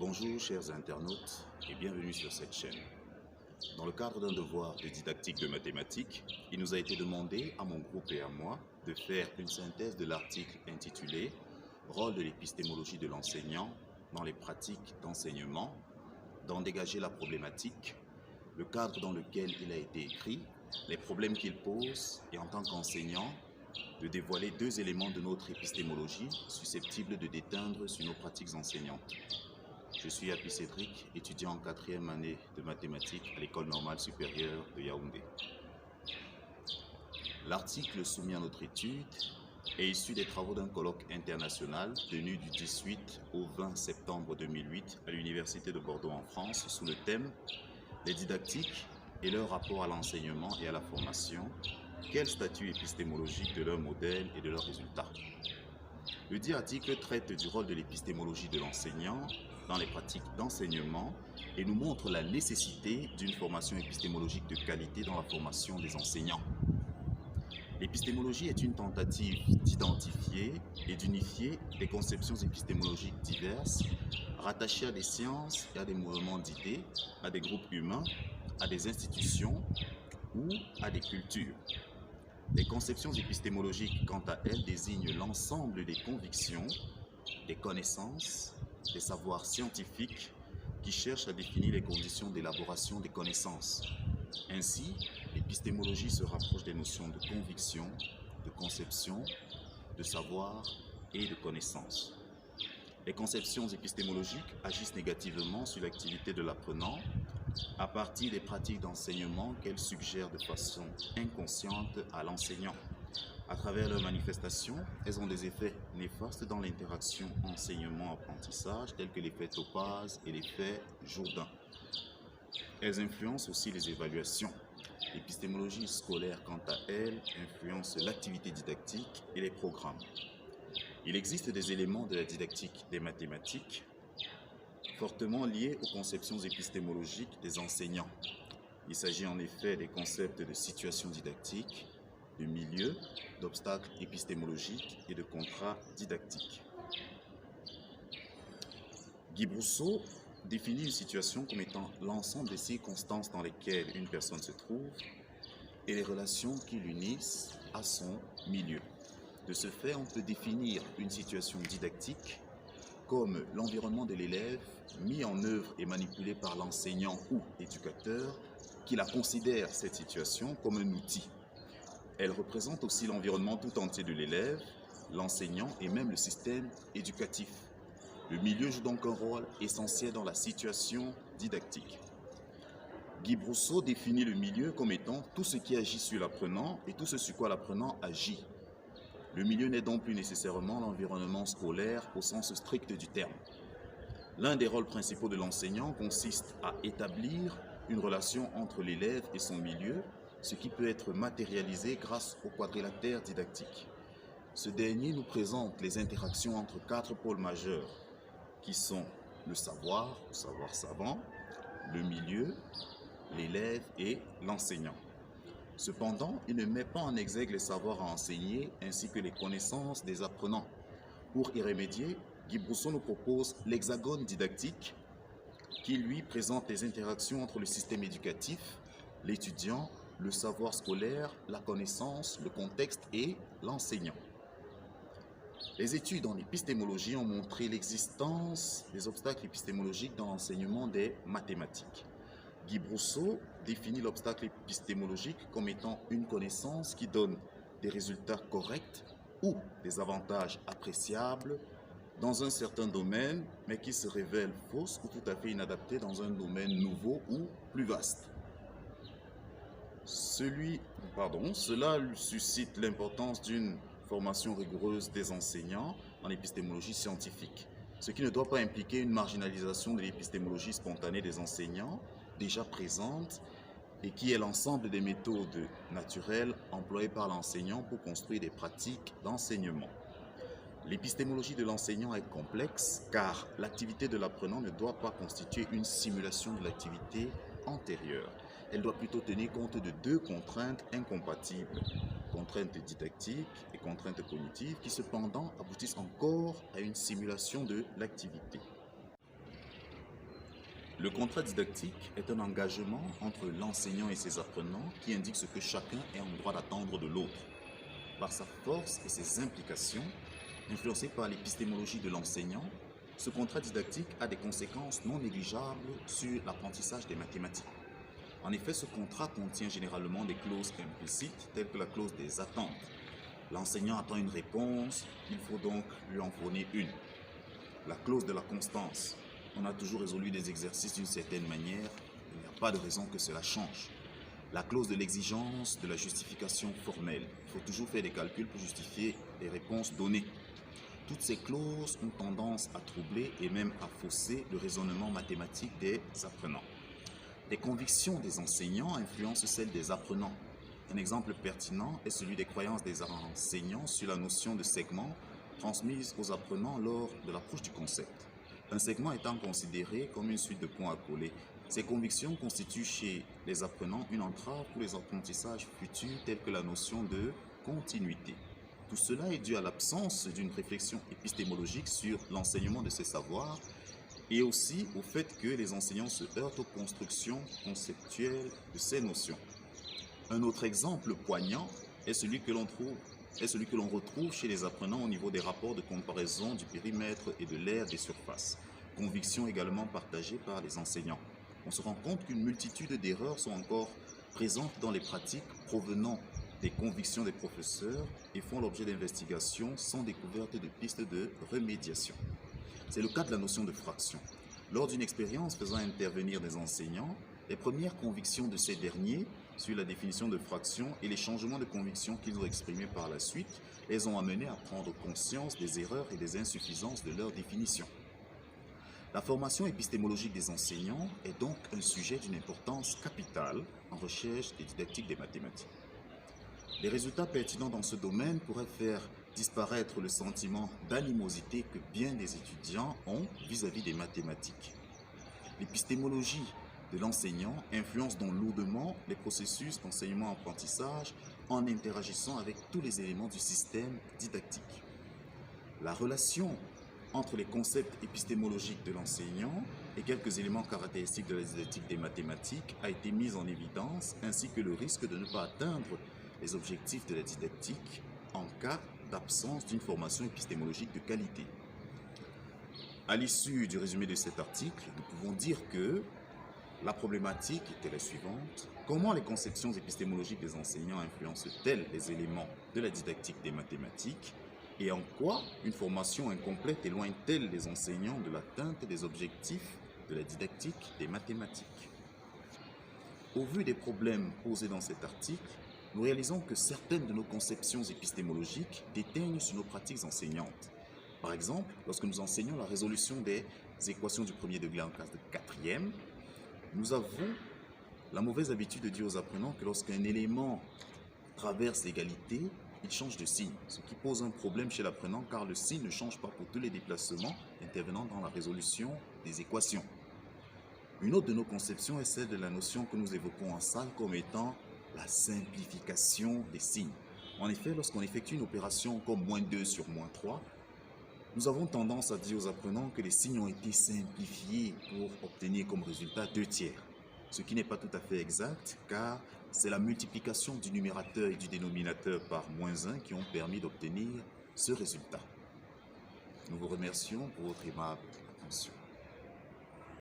Bonjour chers internautes et bienvenue sur cette chaîne. Dans le cadre d'un devoir de didactique de mathématiques, il nous a été demandé à mon groupe et à moi de faire une synthèse de l'article intitulé « Rôle de l'épistémologie de l'enseignant dans les pratiques d'enseignement », d'en dégager la problématique, le cadre dans lequel il a été écrit, les problèmes qu'il pose et en tant qu'enseignant, de dévoiler deux éléments de notre épistémologie susceptibles de déteindre sur nos pratiques enseignantes. Je suis Happy Cédric, étudiant en 4e année de mathématiques à l'École normale supérieure de Yaoundé. L'article soumis à notre étude est issu des travaux d'un colloque international tenu du 18 au 20 septembre 2008 à l'Université de Bordeaux en France sous le thème « Les didactiques et leur rapport à l'enseignement et à la formation, quel statut épistémologique de leur modèle et de leurs résultats ?» Le dit article traite du rôle de l'épistémologie de l'enseignant dans les pratiques d'enseignement et nous montre la nécessité d'une formation épistémologique de qualité dans la formation des enseignants. L'épistémologie est une tentative d'identifier et d'unifier des conceptions épistémologiques diverses, rattachées à des sciences et à des mouvements d'idées, à des groupes humains, à des institutions ou à des cultures. Les conceptions épistémologiques, quant à elles, désignent l'ensemble des convictions, des connaissances, des savoirs scientifiques qui cherchent à définir les conditions d'élaboration des connaissances. Ainsi, l'épistémologie se rapproche des notions de conviction, de conception, de savoir et de connaissance. Les conceptions épistémologiques agissent négativement sur l'activité de l'apprenant à partir des pratiques d'enseignement qu'elles suggèrent de façon inconsciente à l'enseignant. À travers leurs manifestations, elles ont des effets néfastes dans l'interaction enseignement-apprentissage, tels que l'effet Topaz et l'effet Jourdain. Elles influencent aussi les évaluations. L'épistémologie scolaire, quant à elle, influence l'activité didactique et les programmes. Il existe des éléments de la didactique des mathématiques fortement liés aux conceptions épistémologiques des enseignants. Il s'agit en effet des concepts de situation didactique, de milieu, d'obstacles épistémologiques et de contrats didactiques. Guy Brousseau définit une situation comme étant l'ensemble des circonstances dans lesquelles une personne se trouve et les relations qui l'unissent à son milieu. De ce fait, on peut définir une situation didactique comme l'environnement de l'élève mis en œuvre et manipulé par l'enseignant ou l'éducateur qui la considère, cette situation, comme un outil. Elle représente aussi l'environnement tout entier de l'élève, l'enseignant et même le système éducatif. Le milieu joue donc un rôle essentiel dans la situation didactique. Guy Brousseau définit le milieu comme étant tout ce qui agit sur l'apprenant et tout ce sur quoi l'apprenant agit. Le milieu n'est donc plus nécessairement l'environnement scolaire au sens strict du terme. L'un des rôles principaux de l'enseignant consiste à établir une relation entre l'élève et son milieu, ce qui peut être matérialisé grâce au quadrilatère didactique. Ce dernier nous présente les interactions entre quatre pôles majeurs, qui sont le savoir, ou savoir savant, le milieu, l'élève et l'enseignant. Cependant, il ne met pas en exergue les savoirs à enseigner ainsi que les connaissances des apprenants. Pour y remédier, Guy Brousseau nous propose l'hexagone didactique qui lui présente les interactions entre le système éducatif, l'étudiant, le savoir scolaire, la connaissance, le contexte et l'enseignant. Les études en épistémologie ont montré l'existence des obstacles épistémologiques dans l'enseignement des mathématiques. Guy Brousseau définit l'obstacle épistémologique comme étant une connaissance qui donne des résultats corrects ou des avantages appréciables dans un certain domaine, mais qui se révèle fausse ou tout à fait inadaptée dans un domaine nouveau ou plus vaste. Cela suscite l'importance d'une formation rigoureuse des enseignants en épistémologie scientifique. ce qui ne doit pas impliquer une marginalisation de l'épistémologie spontanée des enseignants, déjà présente, et qui est l'ensemble des méthodes naturelles employées par l'enseignant pour construire des pratiques d'enseignement. L'épistémologie de l'enseignant est complexe car l'activité de l'apprenant ne doit pas constituer une simulation de l'activité antérieure. Elle doit plutôt tenir compte de deux contraintes incompatibles, contraintes didactiques et contraintes cognitives qui cependant aboutissent encore à une simulation de l'activité. Le contrat didactique est un engagement entre l'enseignant et ses apprenants qui indique ce que chacun est en droit d'attendre de l'autre. Par sa force et ses implications, influencé par l'épistémologie de l'enseignant, ce contrat didactique a des conséquences non négligeables sur l'apprentissage des mathématiques. En effet, ce contrat contient généralement des clauses implicites telles que la clause des attentes. L'enseignant attend une réponse, il faut donc lui en fournir une. La clause de la constance. On a toujours résolu des exercices d'une certaine manière, il n'y a pas de raison que cela change. La clause de l'exigence de la justification formelle. Il faut toujours faire des calculs pour justifier les réponses données. Toutes ces clauses ont tendance à troubler et même à fausser le raisonnement mathématique des apprenants. Les convictions des enseignants influencent celles des apprenants. Un exemple pertinent est celui des croyances des enseignants sur la notion de segment transmise aux apprenants lors de l'approche du concept. Un segment étant considéré comme une suite de points à coller, ces convictions constituent chez les apprenants une entrave pour les apprentissages futurs tels que la notion de continuité. Tout cela est dû à l'absence d'une réflexion épistémologique sur l'enseignement de ces savoirs et aussi au fait que les enseignants se heurtent aux constructions conceptuelles de ces notions. Un autre exemple poignant est celui que l'on retrouve chez les apprenants au niveau des rapports de comparaison du périmètre et de l'aire des surfaces, conviction également partagée par les enseignants. On se rend compte qu'une multitude d'erreurs sont encore présentes dans les pratiques provenant des convictions des professeurs et font l'objet d'investigations sans découverte de pistes de remédiation. C'est le cas de la notion de fraction. Lors d'une expérience faisant intervenir des enseignants, les premières convictions de ces derniers sur la définition de fraction et les changements de conviction qu'ils ont exprimés par la suite les ont amenés à prendre conscience des erreurs et des insuffisances de leur définition. La formation épistémologique des enseignants est donc un sujet d'une importance capitale en recherche des didactiques des mathématiques. Les résultats pertinents dans ce domaine pourraient faire disparaître le sentiment d'animosité que bien des étudiants ont vis-à-vis des mathématiques. L'épistémologie de l'enseignant influence donc lourdement les processus d'enseignement-apprentissage en interagissant avec tous les éléments du système didactique. La relation entre les concepts épistémologiques de l'enseignant et quelques éléments caractéristiques de la didactique des mathématiques a été mise en évidence, ainsi que le risque de ne pas atteindre les objectifs de la didactique en cas d'absence d'une formation épistémologique de qualité. À l'issue du résumé de cet article, nous pouvons dire que la problématique était la suivante. Comment les conceptions épistémologiques des enseignants influencent-elles les éléments de la didactique des mathématiques? Et en quoi une formation incomplète éloigne-t-elle les enseignants de l'atteinte des objectifs de la didactique des mathématiques? Au vu des problèmes posés dans cet article, nous réalisons que certaines de nos conceptions épistémologiques déteignent sur nos pratiques enseignantes. Par exemple, lorsque nous enseignons la résolution des équations du premier degré en classe de 4e, nous avons la mauvaise habitude de dire aux apprenants que lorsqu'un élément traverse l'égalité, il change de signe, ce qui pose un problème chez l'apprenant car le signe ne change pas pour tous les déplacements intervenant dans la résolution des équations. Une autre de nos conceptions est celle de la notion que nous évoquons en salle comme étant la simplification des signes. En effet, lorsqu'on effectue une opération comme -2 sur -3, nous avons tendance à dire aux apprenants que les signes ont été simplifiés pour obtenir comme résultat 2/3. Ce qui n'est pas tout à fait exact car c'est la multiplication du numérateur et du dénominateur par -1 qui ont permis d'obtenir ce résultat. Nous vous remercions pour votre aimable attention.